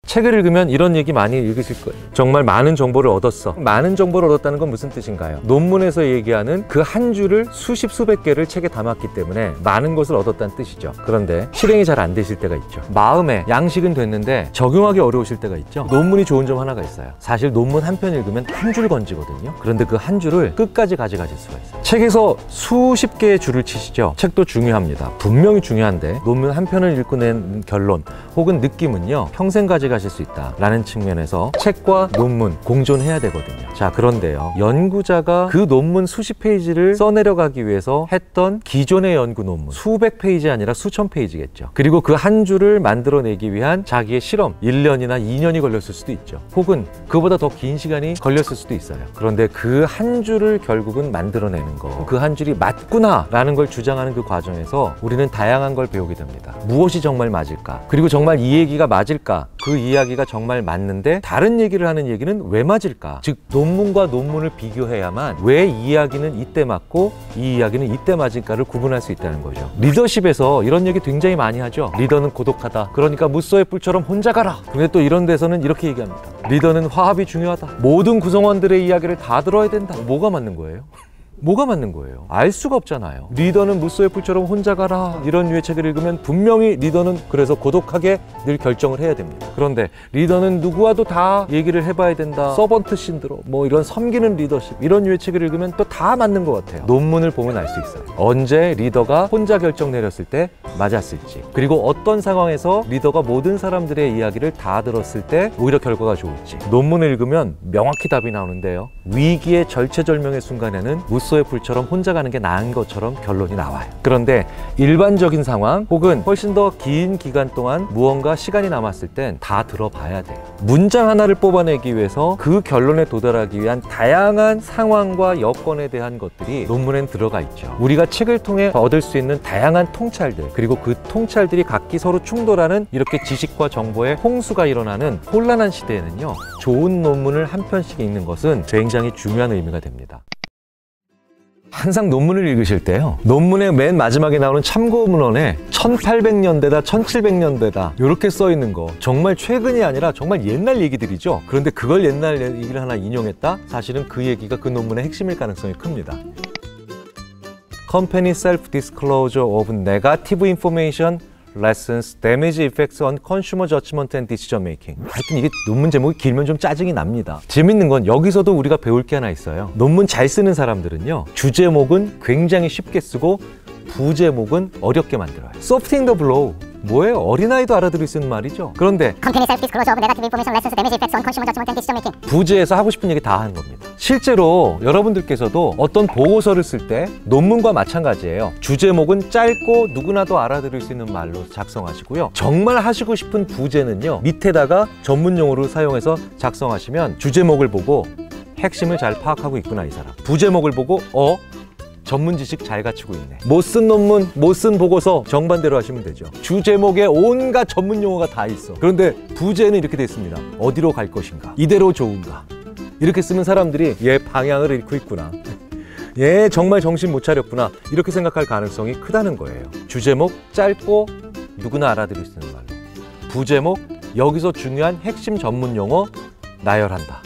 책을 읽으면 이런 얘기 많이 읽으실 거예요. 정말 많은 정보를 얻었어. 많은 정보를 얻었다는 건 무슨 뜻인가요? 논문에서 얘기하는 그 한 줄을 수십 수백 개를 책에 담았기 때문에 많은 것을 얻었다는 뜻이죠. 그런데 실행이 잘 안 되실 때가 있죠. 마음에 양식은 됐는데 적용하기 어려우실 때가 있죠. 논문이 좋은 점 하나가 있어요. 사실 논문 한 편 읽으면 한 줄 건지거든요. 그런데 그 한 줄을 끝까지 가져가실 수가 있어요. 책에서 수십 개의 줄을 치시죠. 책도 중요합니다. 분명히 중요한데 논문 한 편을 읽고 낸 결론 혹은 느낌은요, 평생 가져가실 수 있다라는 측면에서 책과 논문 공존해야 되거든요. 자, 그런데요, 연구자가 그 논문 수십 페이지를 써내려가기 위해서 했던 기존의 연구 논문 수백 페이지 아니라 수천 페이지겠죠. 그리고 그 한 줄을 만들어내기 위한 자기의 실험 1년이나 2년이 걸렸을 수도 있죠. 혹은 그보다 더 긴 시간이 걸렸을 수도 있어요. 그런데 그 한 줄을 결국은 만들어내는 거, 그 한 줄이 맞구나 라는 걸 주장하는 그 과정에서 우리는 다양한 걸 배우게 됩니다. 무엇이 정말 맞을까? 그리고 정말 이 얘기가 맞을까? 그 이야기가 정말 맞는데 다른 얘기를 하는 얘기는 왜 맞을까? 즉, 논문과 논문을 비교해야만 왜 이 이야기는 이때 맞고 이 이야기는 이때 맞을까를 구분할 수 있다는 거죠. 리더십에서 이런 얘기 굉장히 많이 하죠. 리더는 고독하다. 그러니까 무소의 뿔처럼 혼자 가라. 근데 또 이런 데서는 이렇게 얘기합니다. 리더는 화합이 중요하다. 모든 구성원들의 이야기를 다 들어야 된다. 뭐가 맞는 거예요? 뭐가 맞는 거예요? 알 수가 없잖아요. 리더는 무소의 뿔처럼 혼자 가라, 이런 류의 책을 읽으면 분명히 리더는 그래서 고독하게 늘 결정을 해야 됩니다. 그런데 리더는 누구와도 다 얘기를 해봐야 된다, 서번트 신드롬, 뭐 이런 섬기는 리더십, 이런 류의 책을 읽으면 또 다 맞는 것 같아요. 논문을 보면 알 수 있어요. 언제 리더가 혼자 결정 내렸을 때 맞았을지, 그리고 어떤 상황에서 리더가 모든 사람들의 이야기를 다 들었을 때 오히려 결과가 좋을지. 논문을 읽으면 명확히 답이 나오는데요, 위기의 절체절명의 순간에는 무소의 불처럼 혼자 가는 게 나은 것처럼 결론이 나와요. 그런데 일반적인 상황 혹은 훨씬 더 긴 기간 동안 무언가 시간이 남았을 땐 다 들어봐야 돼요. 문장 하나를 뽑아내기 위해서 그 결론에 도달하기 위한 다양한 상황과 여건에 대한 것들이 논문엔 들어가 있죠. 우리가 책을 통해 얻을 수 있는 다양한 통찰들, 그리고 그 통찰들이 각기 서로 충돌하는 이렇게 지식과 정보의 홍수가 일어나는 혼란한 시대에는요, 좋은 논문을 한 편씩 읽는 것은 굉장히 중요한 의미가 됩니다. 항상 논문을 읽으실 때요, 논문의 맨 마지막에 나오는 참고 문헌에 1800년대다 1700년대다 이렇게 써 있는 거 정말 최근이 아니라 정말 옛날 얘기들이죠. 그런데 그걸 옛날 얘기를 하나 인용했다? 사실은 그 얘기가 그 논문의 핵심일 가능성이 큽니다. Company Self-Disclosure of Negative Information Lessons, Damage Effects on Consumer Judgment and Decision Making. 하여튼 이게 논문 제목이 길면 좀 짜증이 납니다. 재밌는 건 여기서도 우리가 배울 게 하나 있어요. 논문 잘 쓰는 사람들은요, 주제목은 굉장히 쉽게 쓰고 부제목은 어렵게 만들어요. Softening the blow. 뭐예요? 어린아이도 알아들을 수 있는 말이죠. 그런데 Company Self-Disclosure of Negative Information Lessons, Damage Effects on Consumer Judgment and Decision Making. 부제에서 하고 싶은 얘기 다 하는 겁니다. 실제로 여러분들께서도 어떤 보고서를 쓸 때 논문과 마찬가지예요. 주제목은 짧고 누구나도 알아들을 수 있는 말로 작성하시고요. 정말 하시고 싶은 부제는요, 밑에다가 전문용어로 사용해서 작성하시면 주제목을 보고 핵심을 잘 파악하고 있구나 이 사람. 부제목을 보고 전문 지식 잘 갖추고 있네. 못 쓴 논문, 못 쓴 보고서 정반대로 하시면 되죠. 주제목에 온갖 전문 용어가 다 있어. 그런데 부제는 이렇게 돼 있습니다. 어디로 갈 것인가? 이대로 좋은가? 이렇게 쓰면 사람들이 얘 방향을 잃고 있구나, 얘 정말 정신 못 차렸구나, 이렇게 생각할 가능성이 크다는 거예요. 주제목 짧고 누구나 알아들을 수 있는 말로, 부제목 여기서 중요한 핵심 전문 용어 나열한다.